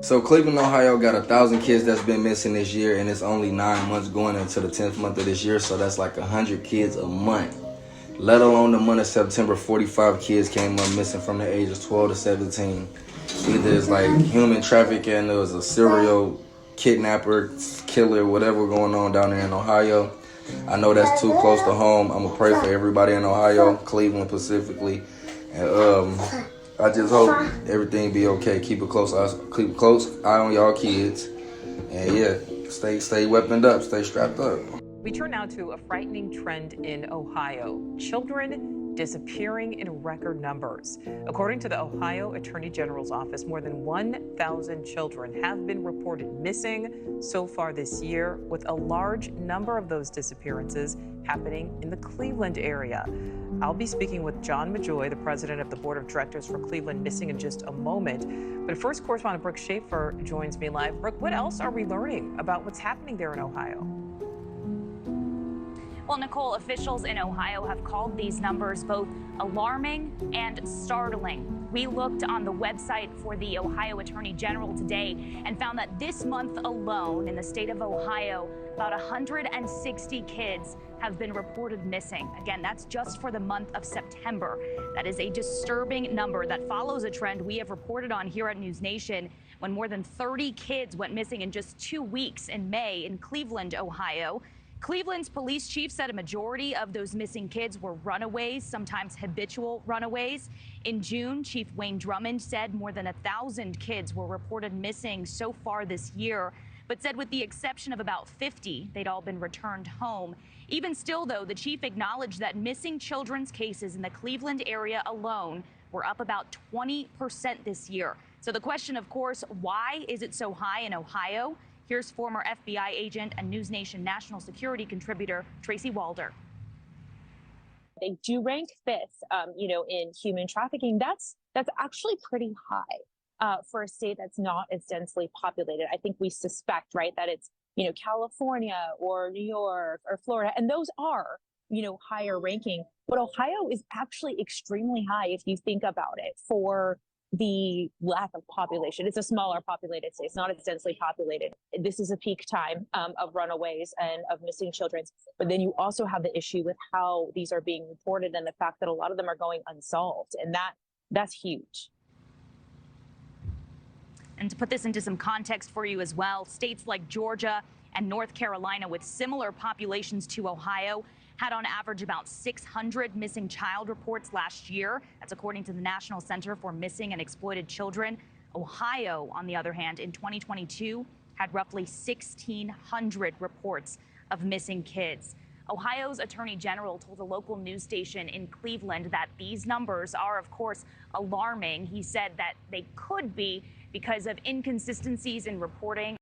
So Cleveland, Ohio got 1,000 kids that's been missing this year, and it's only 9 months going into the 10th month of this year, so that's like 100 kids a month. Let alone the month of September, 45 kids came up missing from the ages 12 to 17. Either it's like human trafficking, there was a serial kidnapper, killer, whatever going on down there in Ohio. I know that's too close to home. I'm gonna pray for everybody in Ohio, Cleveland specifically, and I just hope everything be okay. Keep a close eye on y'all kids, and yeah, stay weaponed up, stay strapped up. We turn now to a frightening trend in Ohio. Children disappearing in record numbers. According to the Ohio Attorney General's office, more than 1,000 children have been reported missing so far this year, with a large number of those disappearances happening in the Cleveland area. I'll be speaking with John Majoy, the president of the board of directors for Cleveland Missing, in just a moment. But first, correspondent Brooke Schaefer joins me live. Brooke, what else are we learning about what's happening there in Ohio? Well, Nicole, officials in Ohio have called these numbers both alarming and startling. We looked on the website for the Ohio Attorney General today and found that this month alone in the state of Ohio, about 160 kids have been reported missing. Again, that's just for the month of September. That is a disturbing number that follows a trend we have reported on here at News Nation, when more than 30 kids went missing in just 2 weeks in May in Cleveland, Ohio. Cleveland's police chief said a majority of those missing kids were runaways, sometimes habitual runaways. In June, Chief Wayne Drummond said more than 1,000 kids were reported missing so far this year, but said with the exception of about 50, they'd all been returned home. Even still, though, the chief acknowledged that missing children's cases in the Cleveland area alone were up about 20% this year. So the question, of course, why is it so high in Ohio? Here's former FBI agent and News Nation national security contributor Tracy Walder. They do rank fifth, in human trafficking. That's actually pretty high for a state that's not as densely populated. I think we suspect, right, that it's, California or New York or Florida, and those are, higher ranking. But Ohio is actually extremely high if you think about it for the lack of population. It's a smaller populated state. It's not as densely populated. This is a peak time of runaways and of missing children. But then you also have the issue with how these are being reported and the fact that a lot of them are going unsolved. And that's huge. And to put this into some context for you as well, states like Georgia and North Carolina with similar populations to Ohio had on average about 600 missing child reports last year. That's according to the National Center for Missing and Exploited Children. Ohio, on the other hand, in 2022 had roughly 1,600 reports of missing kids. Ohio's Attorney General told a local news station in Cleveland that these numbers are, of course, alarming. He said that they could be because of inconsistencies in reporting